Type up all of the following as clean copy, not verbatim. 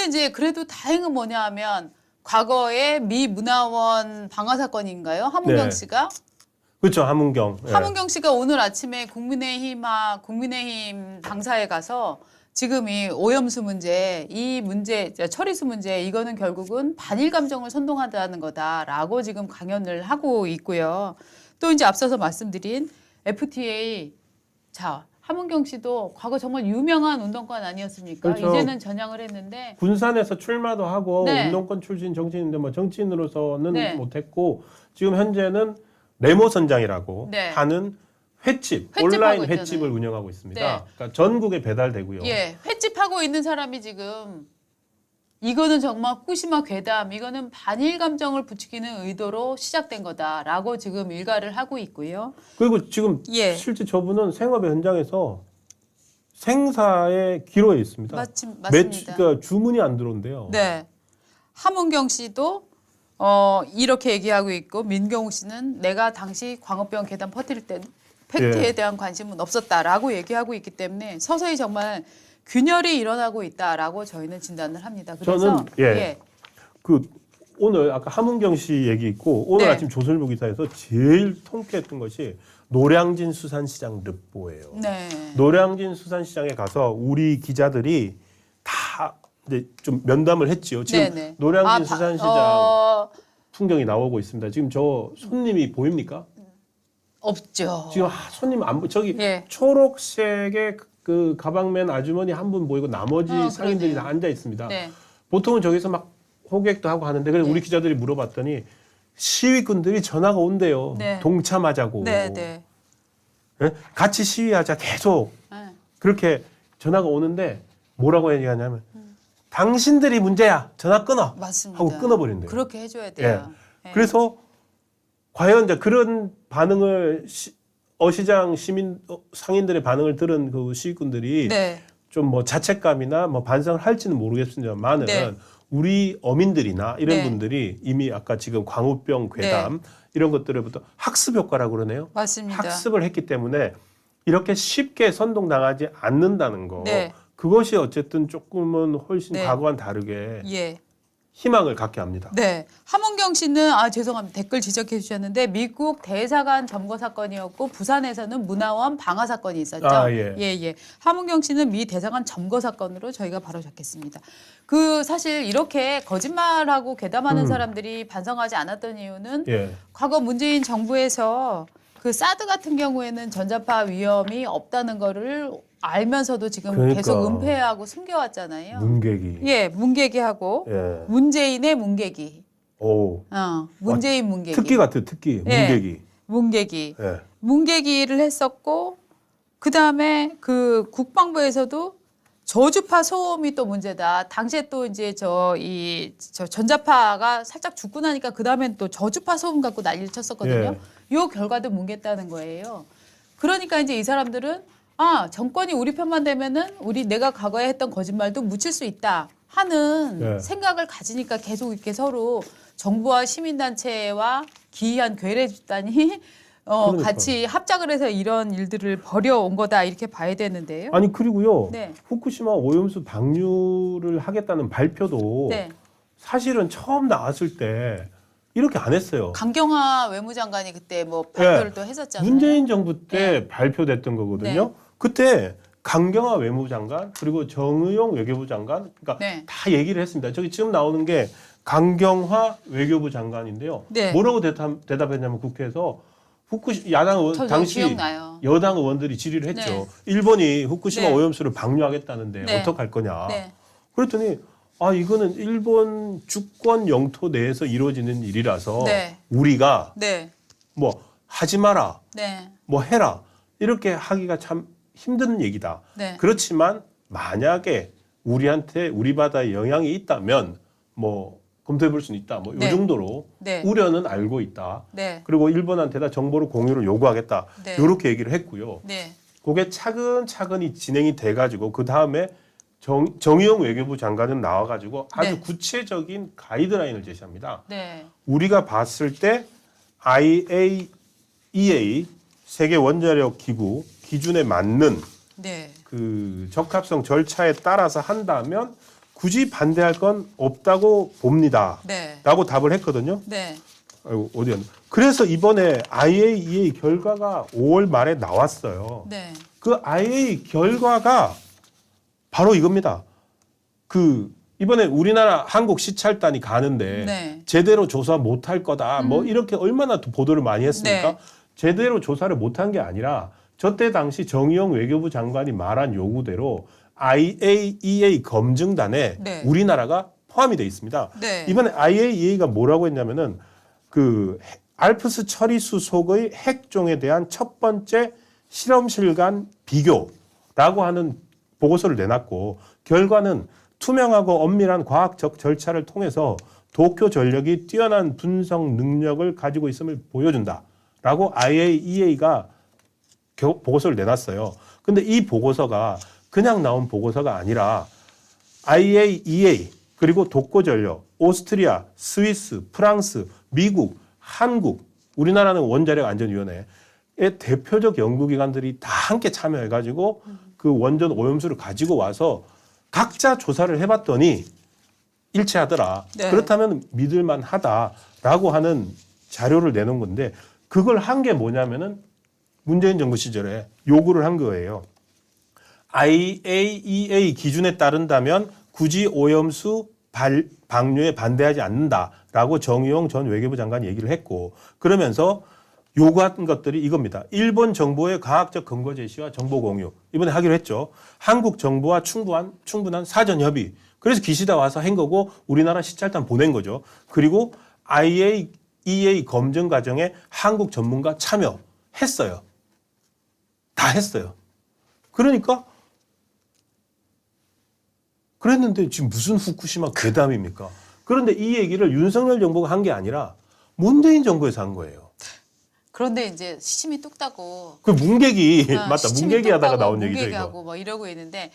근데 이제 그래도 다행은 뭐냐 하면 과거에 미 문화원 방화 사건인가요? 하문경 네. 씨가? 그렇죠. 하문경. 예. 하문경 씨가 오늘 아침에 국민의힘 당사에 가서 지금 이 오염수 문제, 이 문제, 처리수 문제, 이거는 결국은 반일 감정을 선동한다는 거다라고 지금 강연을 하고 있고요. 또 이제 앞서서 말씀드린 FTA, 자, 하문경 씨도 과거 정말 유명한 운동권 아니었습니까? 그렇죠. 이제는 전향을 했는데. 군산에서 출마도 하고 네. 운동권 출신 정치인인데 뭐 정치인으로서는 네. 못했고 지금 현재는 레모 선장이라고 네. 하는 횟집, 횟집하고 온라인 있잖아요. 횟집을 운영하고 있습니다. 네. 그러니까 전국에 배달되고요. 예, 횟집하고 있는 사람이 지금 이거는 정말 후쿠시마 괴담, 이거는 반일 감정을 부추기는 의도로 시작된 거다라고 지금 일가를 하고 있고요. 그리고 지금 예. 실제 저분은 생업의 현장에서 생사에 기로에 있습니다. 맞습니다. 그러니까 주문이 안 들어온대요. 네. 하문경 씨도 이렇게 얘기하고 있고 민경욱 씨는 내가 당시 광우병 계단 퍼뜨릴 때 팩트에 예. 대한 관심은 없었다라고 얘기하고 있기 때문에 서서히 정말 균열이 일어나고 있다라고 저희는 진단을 합니다. 그래서 저는 그 오늘 아까 하문경 씨 얘기 있고 오늘 네. 아침 조선일보 기사에서 제일 통쾌했던 것이 노량진 수산시장 르뽀예요. 네. 노량진 수산시장에 가서 우리 기자들이 다 이제 좀 면담을 했지요. 지금 네네. 노량진 수산시장 풍경이 나오고 있습니다. 지금 저 손님이 보입니까? 없죠. 지금 손님 안 보. 저기 예. 초록색의 그 가방맨 아주머니 한 분 보이고 나머지 상인들이 그러네요. 다 앉아 있습니다. 네. 보통은 저기서 막 호객도 하고 하는데 그래서 네. 우리 기자들이 물어봤더니 시위꾼들이 전화가 온대요. 네. 동참하자고. 네, 네. 예? 같이 시위하자 계속 네. 그렇게 전화가 오는데 뭐라고 얘기하냐면 당신들이 문제야. 전화 끊어. 맞습니다. 하고 끊어버린대요. 그렇게 해줘야 돼요. 예. 그래서 과연 이제 그런 반응을 어시장 시민 상인들의 반응을 들은 그 시위꾼들이 네. 좀 뭐 자책감이나 뭐 반성을 할지는 모르겠습니다만은 네. 우리 어민들이나 이런 네. 분들이 이미 아까 지금 광우병 괴담 이런 것들로부터 학습 효과라고 그러네요. 맞습니다. 학습을 했기 때문에 이렇게 쉽게 선동당하지 않는다는 거. 네. 그것이 어쨌든 조금은 훨씬 네. 과거와는 다르게 예. 희망을 갖게 합니다. 네. 하문경 씨는 죄송합니다. 댓글 지적해 주셨는데 미국 대사관 점거 사건이었고 부산에서는 문화원 방화 사건이 있었죠. 예. 하문경 씨는 미 대사관 점거 사건으로 저희가 바로 잡겠습니다. 그 사실 이렇게 거짓말하고 괴담하는 사람들이 반성하지 않았던 이유는 예. 과거 문재인 정부에서 그 사드 같은 경우에는 전자파 위험이 없다는 거를 알면서도 지금 그러니까. 계속 은폐하고 숨겨왔잖아요. 문객이. 예, 문개기하고 예. 문재인의 문개기. 오. 문재인 문개기. 특기 같아요. 특기. 예. 문객이. 문개기. 예. 문개기를 했었고 그다음에 그 국방부에서도 저주파 소음이 또 문제다. 당시에 또 이제 저 전자파가 살짝 죽고 나니까 그다음엔 또 저주파 소음 갖고 난리를 쳤었거든요. 요 결과도 뭉갰다는 거예요. 그러니까 이제 이 사람들은 정권이 우리 편만 되면은 내가 과거에 했던 거짓말도 묻힐 수 있다 하는 생각을 가지니까 계속 이렇게 서로 정부와 시민단체와 기이한 괴뢰 집단이 같이 합작을 해서 이런 일들을 벌여온 거다 이렇게 봐야 되는데요. 아니 그리고요. 네. 후쿠시마 오염수 방류를 하겠다는 발표도 네. 사실은 처음 나왔을 때 이렇게 안 했어요. 강경화 외무장관이 그때 뭐 발표를 또 했었잖아요. 문재인 정부 때 발표됐던 거거든요. 그때 강경화 외무장관 그리고 정의용 외교부 장관 그러니까 다 얘기를 했습니다. 저기 지금 나오는 게 강경화 외교부 장관인데요. 뭐라고 대답했냐면 국회에서 야당 의원 당시 기억나요. 여당 의원들이 질의를 했죠. 일본이 후쿠시마 오염수를 방류하겠다는데 어떡할 거냐. 그랬더니 이거는 일본 주권 영토 내에서 이루어지는 일이라서 우리가 뭐 하지 마라, 뭐 해라 이렇게 하기가 참 힘든 얘기다. 그렇지만 만약에 우리 바다에 영향이 있다면 뭐 검토해 볼 수는 있다. 뭐 이 정도로 우려는 알고 있다. 그리고 일본한테다 정보를 공유를 요구하겠다. 이렇게 얘기를 했고요. 그게 차근차근히 진행이 돼가지고 그 다음에 정의용 외교부 장관은 나와가지고 아주 구체적인 가이드라인을 제시합니다. 우리가 봤을 때 IAEA 세계 원자력 기구 기준에 맞는 그 적합성 절차에 따라서 한다면 굳이 반대할 건 없다고 봅니다. 네. 라고 답을 했거든요. 네. 아이고, 어디였나. 그래서 이번에 IAEA 결과가 5월 말에 나왔어요. 네. 그 IA 결과가 바로 이겁니다. 이번에 우리나라 한국 시찰단이 가는데 네. 제대로 조사 못할 거다. 뭐 이렇게 얼마나 또 보도를 많이 했습니까? 네. 제대로 조사를 못한 게 아니라 저때 당시 정의용 외교부 장관이 말한 요구대로 IAEA 검증단에 네. 우리나라가 포함이 돼 있습니다. 네. 이번에 IAEA가 뭐라고 했냐면은 알프스 처리수 속의 핵종에 대한 첫 번째 실험실 간 비교라고 하는 보고서를 내놨고 결과는 투명하고 엄밀한 과학적 절차를 통해서 도쿄 전력이 뛰어난 분석 능력을 가지고 있음을 보여준다라고 IAEA가 보고서를 내놨어요. 근데 이 보고서가 그냥 나온 보고서가 아니라 IAEA 그리고 독고전력, 오스트리아, 스위스, 프랑스, 미국, 한국, 우리나라는 원자력 안전위원회의 대표적 연구기관들이 다 함께 참여해가지고 그 원전 오염수를 가지고 와서 각자 조사를 해봤더니 일치하더라. 네. 그렇다면 믿을만 하다라고 하는 자료를 내놓은 건데 그걸 한 게 뭐냐면은 문재인 정부 시절에 요구를 한 거예요. IAEA 기준에 따른다면 굳이 오염수 방류에 반대하지 않는다라고 정의용 전 외교부 장관이 얘기를 했고 그러면서 요구한 것들이 이겁니다. 일본 정부의 과학적 근거 제시와 정보 공유. 이번에 하기로 했죠. 한국 정부와 충분한 사전 협의. 그래서 기시다 와서 한 거고 우리나라 시찰단 보낸 거죠. 그리고 IAEA 검증 과정에 한국 전문가 참여했어요. 다 했어요. 그러니까 그랬는데 지금 무슨 후쿠시마 괴담입니까? 그런데 이 얘기를 윤석열 정부가 한 게 아니라 문재인 정부에서 한 거예요. 그런데 이제 시침이 뚝따고 그 문객이 맞다. 시침이 문객이 하다가 뚝따고 나온 얘기죠. 문객하고 이거. 뭐 이러고 있는데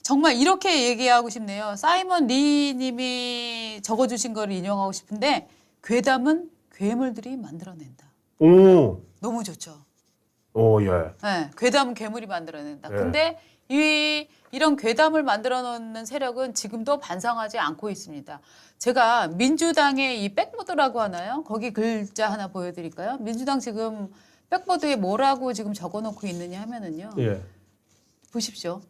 정말 이렇게 얘기하고 싶네요. 사이먼 리님이 적어주신 거를 인용하고 싶은데 괴담은 괴물들이 만들어낸다. 오, 너무 좋죠. 오, 예. 네, 괴담은 괴물이 만들어낸다. 네. 근데 이런 괴담을 만들어 놓는 세력은 지금도 반성하지 않고 있습니다. 제가 민주당의 이 백보드라고 하나요? 거기 글자 하나 보여드릴까요? 민주당 지금 백보드에 뭐라고 지금 적어놓고 있느냐 하면은요. 예. 보십시오.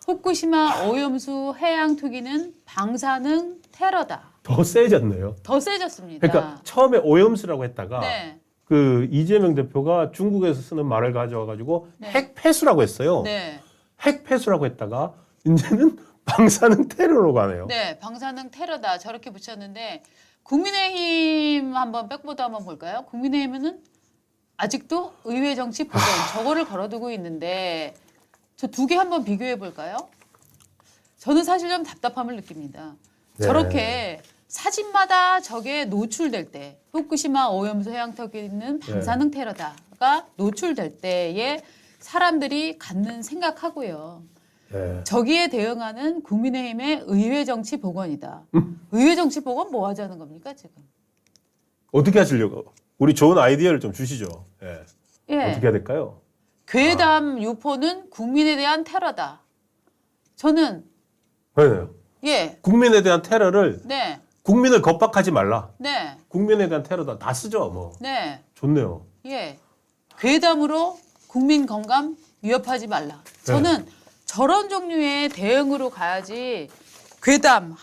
후쿠시마 오염수 해양 투기는 방사능 테러다. 더 세졌네요. 더 세졌습니다. 그러니까 처음에 오염수라고 했다가 네. 그 이재명 대표가 중국에서 쓰는 말을 가져와 가지고 네. 핵폐수라고 했어요. 네. 핵폐수라고 했다가 이제는 방사능 테러로 가네요. 네, 방사능 테러다 저렇게 붙였는데 국민의힘 한번 백보드 한번 볼까요? 국민의힘은 아직도 의회 정치 보전 저거를 걸어두고 있는데 저 두 개 한번 비교해 볼까요? 저는 사실 좀 답답함을 느낍니다. 네. 저렇게 사진마다 저게 노출될 때 후쿠시마 오염수 해양 터기는 방사능 테러다가 노출될 때에 사람들이 갖는 생각하고요. 네. 저기에 대응하는 국민의힘의 의회 정치 복원이다. 의회 정치 복원 뭐 하자는 겁니까 지금? 어떻게 하시려고? 우리 좋은 아이디어를 좀 주시죠. 예. 예. 어떻게 해야 될까요? 괴담 유포는 국민에 대한 테러다. 저는 네. 예, 국민에 대한 테러를 네, 국민을 겁박하지 말라. 네, 국민에 대한 테러다. 다 쓰죠. 뭐. 네, 좋네요. 예. 괴담으로 국민 건강 위협하지 말라. 저는 저런 종류의 대응으로 가야지 괴담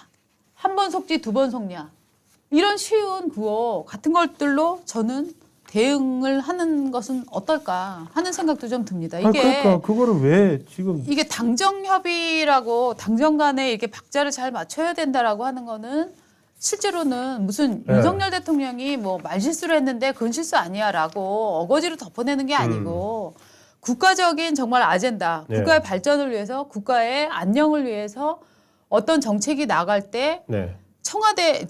한 번 속지 두 번 속냐 이런 쉬운 구호 같은 것들로 저는 대응을 하는 것은 어떨까 하는 생각도 좀 듭니다. 이게 그러니까 그거를 왜 지금 이게 당정 협의라고 당정 간에 이렇게 박자를 잘 맞춰야 된다라고 하는 거는 실제로는 무슨 네. 윤석열 대통령이 뭐 말실수를 했는데 그건 실수 아니야라고 어거지로 덮어내는 게 아니고 국가적인 정말 아젠다, 네. 국가의 발전을 위해서 국가의 안녕을 위해서 어떤 정책이 나갈 때 네. 청와대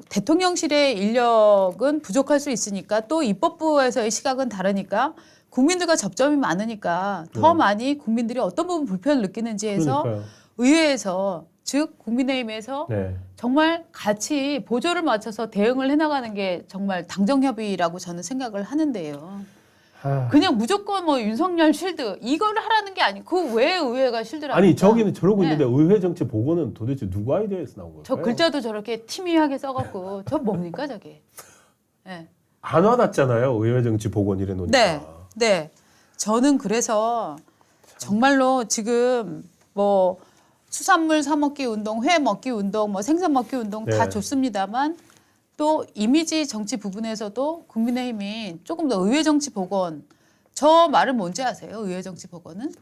대통령실의 인력은 부족할 수 있으니까 또 입법부에서의 시각은 다르니까 국민들과 접점이 많으니까 더 많이 국민들이 어떤 부분 불편을 느끼는지 해서 그러니까요. 의회에서 즉 국민의힘에서 네. 정말 같이 보조를 맞춰서 대응을 해나가는 게 정말 당정협의라고 저는 생각을 하는데요. 그냥 무조건 뭐 윤석열 쉴드 이걸 하라는 게 아니고 그 왜 의회가 쉴드라고? 아니 저기는 저러고 네. 있는데 의회 정치 보고는 도대체 누구 아이디어에서 나온 걸까요? 저 글자도 저렇게 티미하게 써갖고 저 뭡니까 저게? 네. 안 와닿잖아요. 의회 정치 보건 이래 놓으니까. 네, 네. 저는 그래서 정말로 지금 뭐 수산물 사 먹기 운동, 회 먹기 운동, 뭐 생선 먹기 운동 다 네. 좋습니다만 또 이미지 정치 부분에서도 국민의힘이 조금 더 의회 정치 복원. 저 말은 뭔지 아세요? 의회 정치 복원은?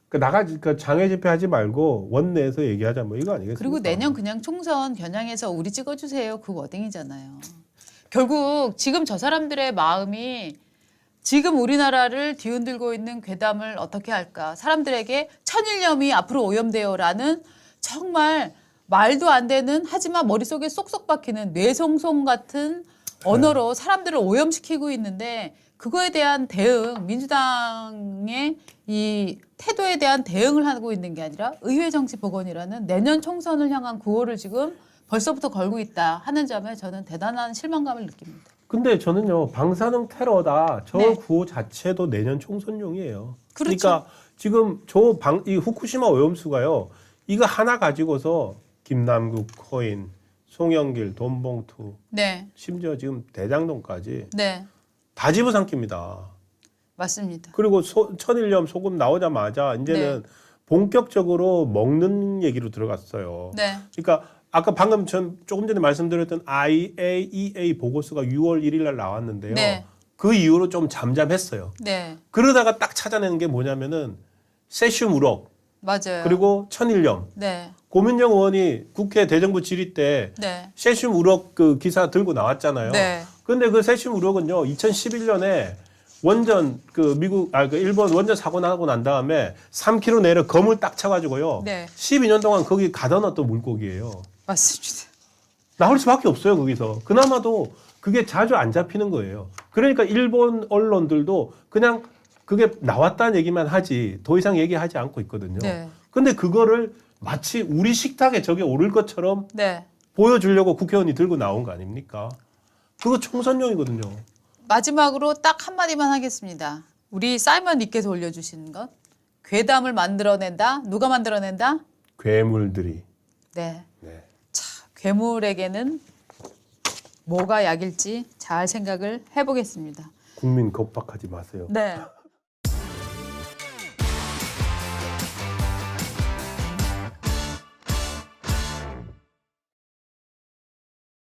그러니까 장애 집회하지 말고 원내에서 얘기하자 뭐 이거 아니겠습니까? 그리고 내년 그냥 총선 겨냥해서 우리 찍어주세요. 그 워딩이잖아요. 결국 지금 저 사람들의 마음이 지금 우리나라를 뒤흔들고 있는 괴담을 어떻게 할까? 사람들에게 천일염이 앞으로 오염돼요라는 정말 말도 안 되는 하지만 머릿속에 쏙쏙 박히는 뇌송송 같은 언어로 사람들을 오염시키고 있는데 그거에 대한 대응, 민주당의 이 태도에 대한 대응을 하고 있는 게 아니라 의회 정치 복원이라는 내년 총선을 향한 구호를 지금 벌써부터 걸고 있다 하는 점에 저는 대단한 실망감을 느낍니다. 근데 저는요 방사능 테러다 저 네. 구호 자체도 내년 총선용이에요. 그렇죠. 그러니까 지금 이 후쿠시마 오염수가요 이거 하나 가지고서 김남국, 코인, 송영길, 돈봉투, 네, 심지어 지금 대장동까지 네, 다 집어삼킵니다. 맞습니다. 그리고 천일염 소금 나오자마자 이제는 네. 본격적으로 먹는 얘기로 들어갔어요. 네, 그러니까 아까 방금 전 조금 전에 말씀드렸던 IAEA 보고서가 6월 1일 날 나왔는데요. 네. 그 이후로 좀 잠잠했어요. 네, 그러다가 딱 찾아내는 게 뭐냐면은 세슘 우럭 맞아요. 그리고 천일염. 네, 고민정 의원이 국회 대정부 질의 때 네, 세슘 우럭 그 기사 들고 나왔잖아요. 네, 근데 그 세슘 우럭은요 2011년에 원전 그 일본 원전 사고 나고 난 다음에 3km 내로 검을 딱 쳐가지고요. 네. 12년 동안 거기 가둬놨던 물고기예요. 맞습니다. 나올 수밖에 없어요 거기서. 그나마도 그게 자주 안 잡히는 거예요. 그러니까 일본 언론들도 그냥 그게 나왔다는 얘기만 하지 더 이상 얘기하지 않고 있거든요. 네, 근데 그거를 마치 우리 식탁에 저게 오를 것처럼 네. 보여주려고 국회의원이 들고 나온 거 아닙니까? 그거 총선용이거든요. 마지막으로 딱 한마디만 하겠습니다. 우리 사이먼 님께서 올려주신 것. 괴담을 만들어낸다. 누가 만들어낸다? 괴물들이. 네. 네. 괴물에게는 뭐가 약일지 잘 생각을 해보겠습니다. 국민 겁박하지 마세요. 네.